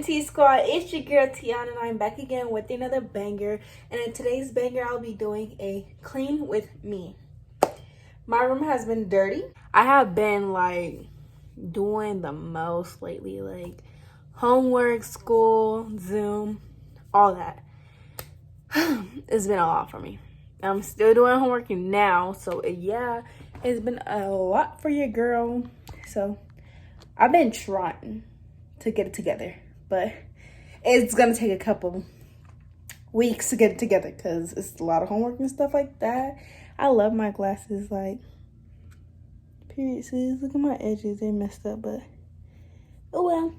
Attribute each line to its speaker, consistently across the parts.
Speaker 1: morning, T Squad. It's your girl Tiana, and I'm back again with another banger. And in today's banger, I'll be doing a clean with me. My room has been dirty. I have been like doing the most lately, like homework, school, Zoom, all that. It's been a lot for me. I'm still doing homework now, so yeah, it's been a lot for your girl. So I've been trying to get it together, but it's gonna take a couple weeks to get it together because it's a lot of homework and stuff like that. I love my glasses, like, period, sis. Look at my edges, they're messed up, but oh well.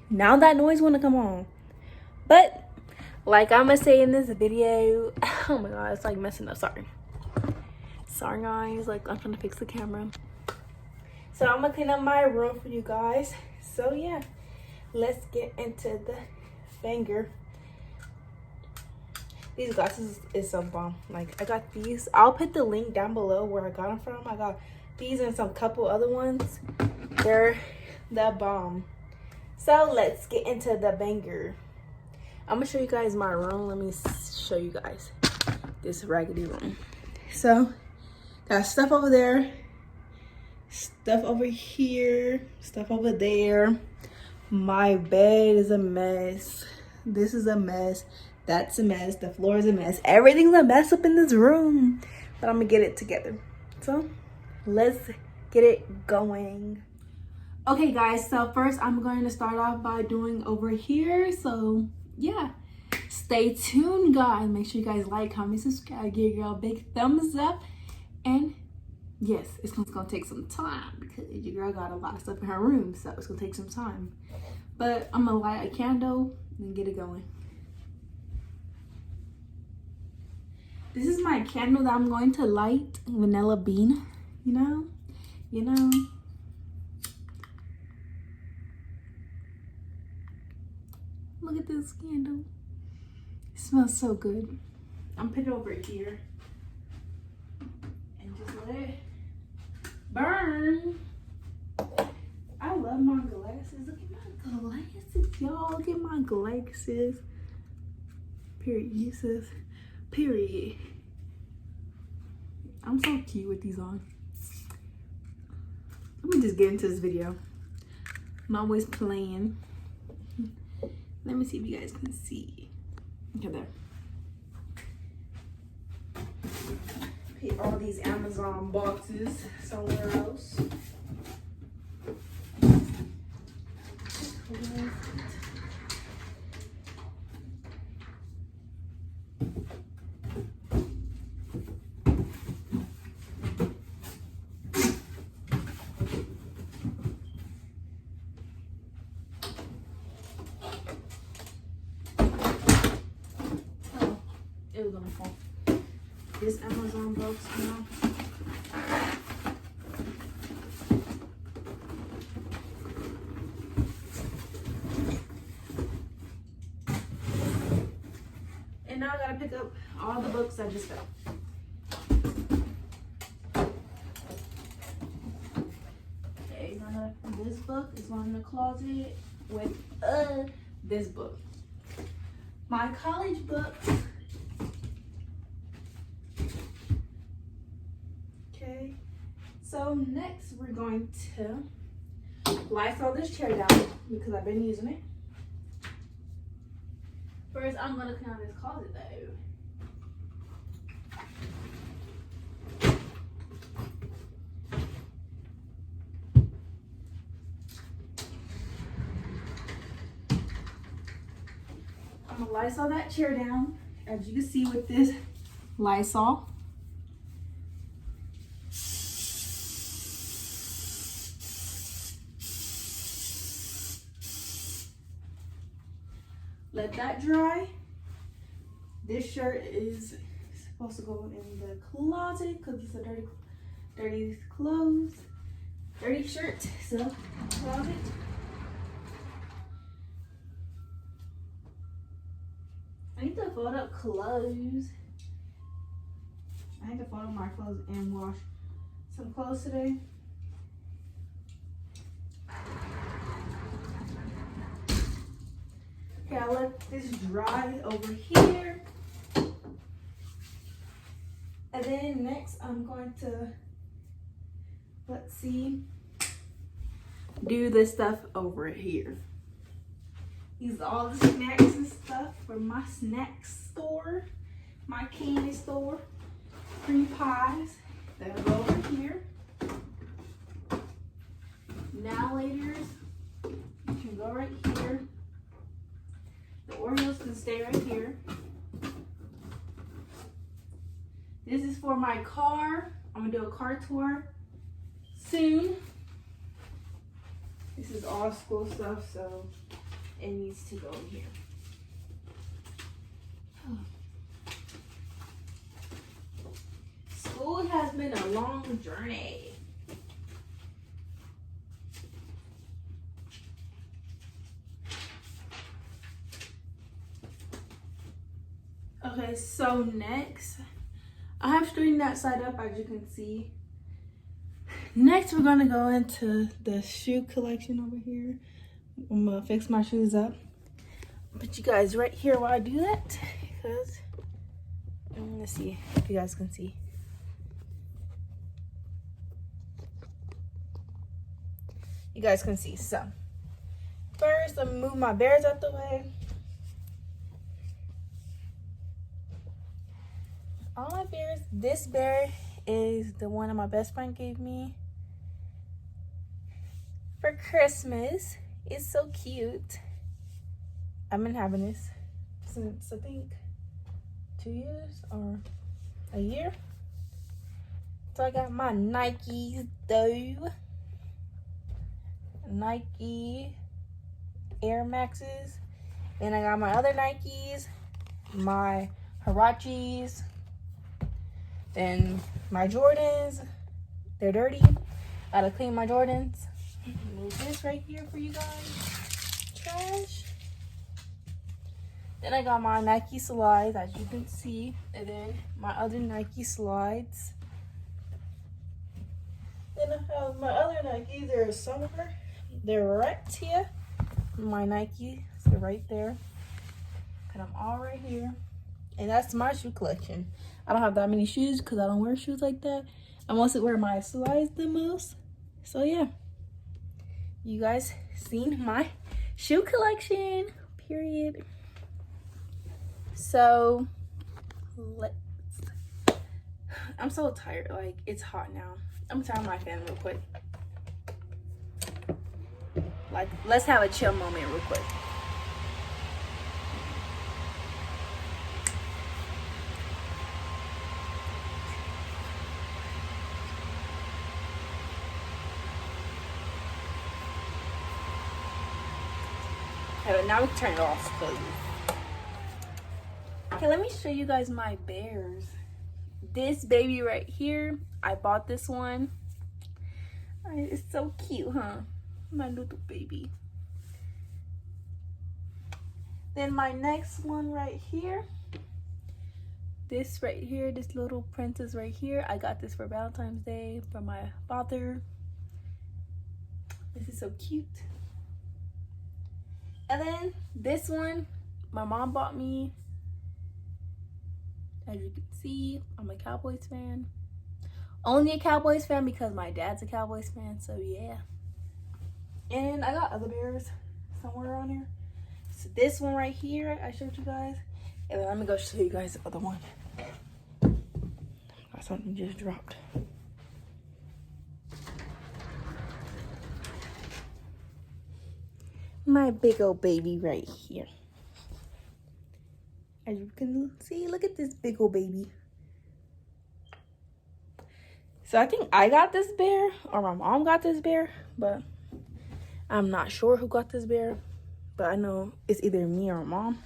Speaker 1: Now that noise wanna come on. But like I'm gonna say in this video, oh my god, it's like messing up. Sorry guys, like I'm trying to fix the camera. So I'm gonna clean up my room for you guys. So yeah, let's get into the banger. These glasses is so bomb. Like I got these. I'll put the link down below where I got them from. I got these and some couple other ones. They're the bomb. So let's get into the banger. I'm gonna show you guys my room. Let me show you guys this raggedy room. So got stuff over there, stuff over here, stuff over there. My bed is a mess. This is a mess. That's a mess. The floor is a mess. Everything's a mess up in this room. But I'm gonna get it together. So let's get it going. Okay guys, so first I'm going to start off by doing over here. So yeah, stay tuned guys. Make sure you guys like, comment, subscribe, give your girl a big thumbs up. And yes, it's gonna take some time because your girl got a lot of stuff in her room, so it's gonna take some time. But I'm gonna light a candle and get it going. This is my candle that I'm going to light, vanilla bean, you know. Look at this candle. It smells so good. I'm putting it over here and just let it burn. I love my glasses. Look at my glasses, y'all. Look at my glasses. Period, sis. Period. I'm so cute with these on. Let me just get into this video. I'm always playing. Let me see if you guys can see. Okay, there. Put all these Amazon boxes somewhere else. It was gonna fall. This Amazon box now. And now I gotta pick up all the books I just got. Okay, this book is one in the closet with this book. My college books. Okay, so next we're going to Lysol this chair down because I've been using it. First, I'm gonna clean out this closet though. I'm gonna Lysol that chair down, as you can see with this Lysol. Let that dry. This shirt is supposed to go in the closet because it's a dirty clothes, dirty shirt. So closet. I need to fold up clothes. I need to fold up my clothes and wash some clothes today. Okay, I'll let this dry over here. And then next I'm going to, let's see, do this stuff over here. These are all the snacks and stuff from my snack store, my candy store. Cream pies that'll go over here. Now laters, you can go right here. The Oreos can stay right here. This is for my car. I'm gonna do a car tour soon. This is all school stuff, so it needs to go in here. School has been a long journey. Okay, so next, I have straightened that side up, as you can see. Next, we're gonna go into the shoe collection over here. I'm gonna fix my shoes up. Put you guys right here while I do that, because I'm gonna see if you guys can see. You guys can see. So first, I'm gonna move my bears out the way. All my bears. This bear is the one that my best friend gave me for Christmas. It's so cute. I've been having this since I think 2 years or a year. So I got my Nikes though. Nike Air Maxes. Then I got my other Nikes, my Huaraches, then my Jordans. They're dirty. Gotta clean my Jordans. Move this right here for you guys. Trash. Then I got my Nike slides, as you can see, and then my other Nike slides. Then I have my other Nikes. They're somewhere. They're right here. My Nike, they're right there. And I'm all right here. And that's my shoe collection. I don't have that many shoes because I don't wear shoes like that. I mostly wear my slides the most. So yeah, you guys seen my shoe collection, period. So I'm so tired. Like, it's hot now. I'm gonna turn on my fan real quick. Like, let's have a chill moment real quick. Okay, but now we can turn it off, please. Okay, let me show you guys my bears. This baby right here, I bought this one. It's so cute, huh? My little baby. Then my next one right here. This right here, this little princess right here. I got this for Valentine's Day from my father. This is so cute. And then this one, my mom bought me. As you can see, I'm a Cowboys fan. Only a Cowboys fan because my dad's a Cowboys fan, so yeah. And I got other bears somewhere around here. So this one right here, I showed you guys. And then let me go show you guys the other one. Something just dropped. My big old baby right here. As you can see, look at this big old baby. So I think I got this bear, or my mom got this bear, but I'm not sure who got this bear. But I know it's either me or mom.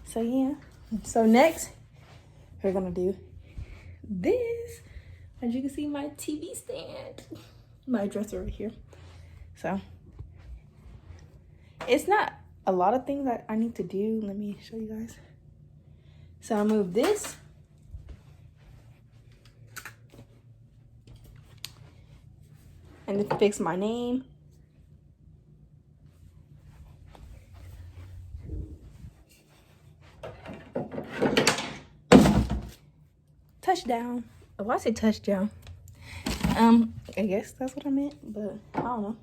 Speaker 1: So yeah. So next, we're gonna do this. As you can see, my TV stand. My dresser right here. So it's not a lot of things that I need to do. Let me show you guys. So I move this. And then fix my name. touchdown. Oh, I say touchdown. I guess that's what I meant, but I don't know.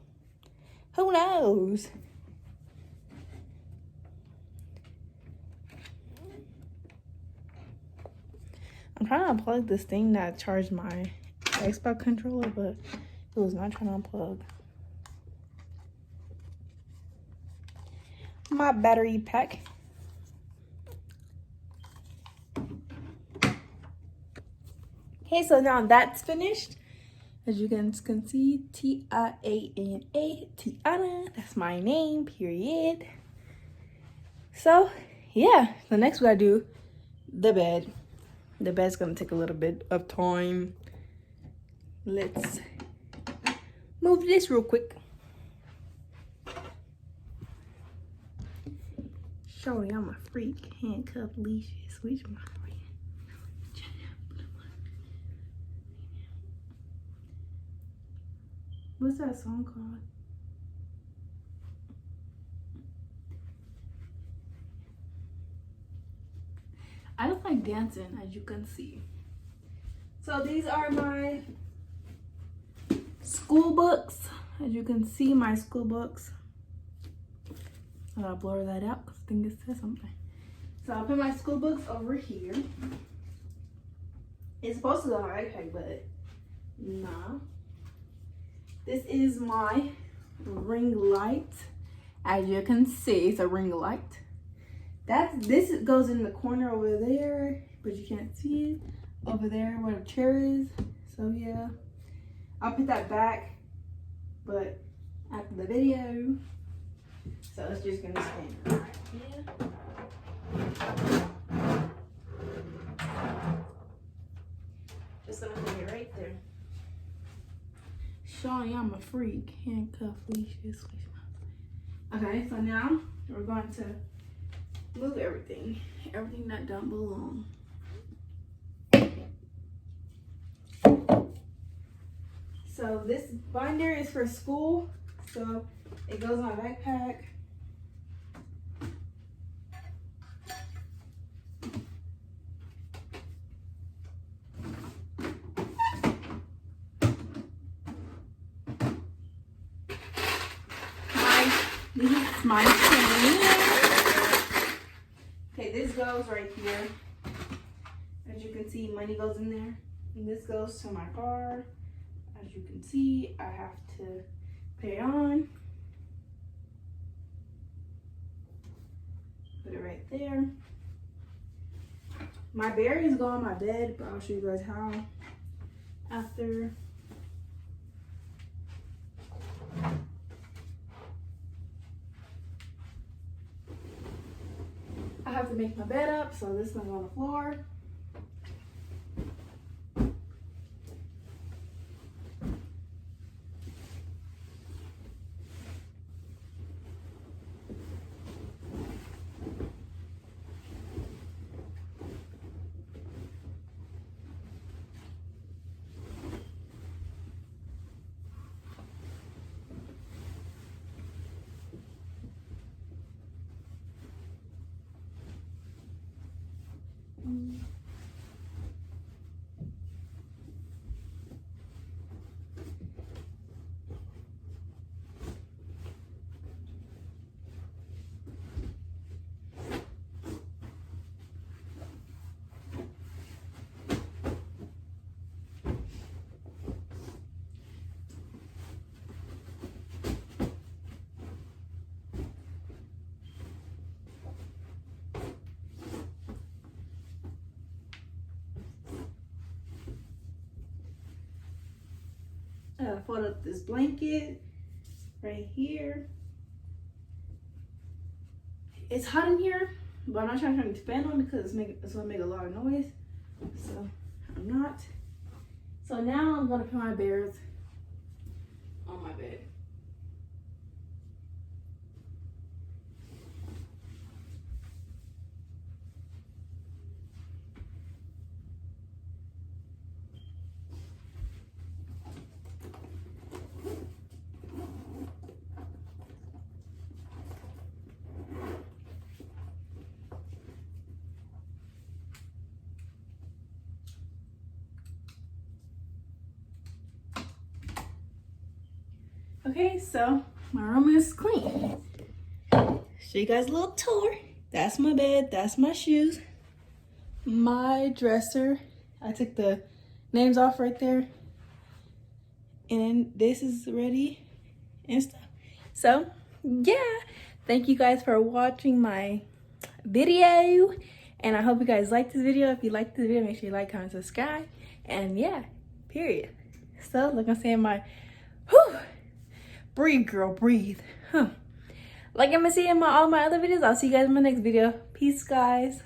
Speaker 1: Who knows? I'm trying to unplug this thing that charged my Xbox controller, but it was not trying to unplug. My battery pack. Okay, so now that's finished. As you guys can see, Tiana, Tiana. That's my name, period. So, yeah, the next we gotta do the bed. The bed's gonna take a little bit of time. Let's move this real quick. Shorty, I'm a freak. Handcuff, leashes, which my friend. What's that song called? I just like dancing, as you can see. So these are my school books. As you can see, my school books. I gotta blur that out because I think it says something. So I'll put my school books over here. It's supposed to go on my backpack, but nah. This is my ring light. As you can see, it's a ring light. This goes in the corner over there, but you can't see it over there where the chair is. So yeah, I'll put that back, but after the video. So it's just gonna stand right here. Just gonna put it right there. Shawty, I'm a freak. Handcuff, leashes. Okay, so now we're going to move everything that don't belong. So this binder is for school, so it goes in my backpack. This is my chain. Okay, this goes right here. As you can see, money goes in there. And this goes to my car. As you can see, I have to put it on. Put it right there. My berries go on my bed, but I'll show you guys how after. I have to make my bed up, so this is gonna go on the floor. I gotta fold up this blanket right here. It's hot in here, but I'm not trying to turn the fan on because it's gonna make a lot of noise. So I'm not. So now I'm gonna put my bears on my bed. Okay, so my room is clean. Show you guys a little tour. That's my bed, that's my shoes, my dresser. I took the names off right there. And this is ready and stuff. So yeah, thank you guys for watching my video. And I hope you guys liked this video. If you liked this video, make sure you like, comment, subscribe. And yeah, period. So like I'm saying, my breathe, girl, breathe. Like I'm gonna see in all my other videos. I'll see you guys in my next video. Peace, guys.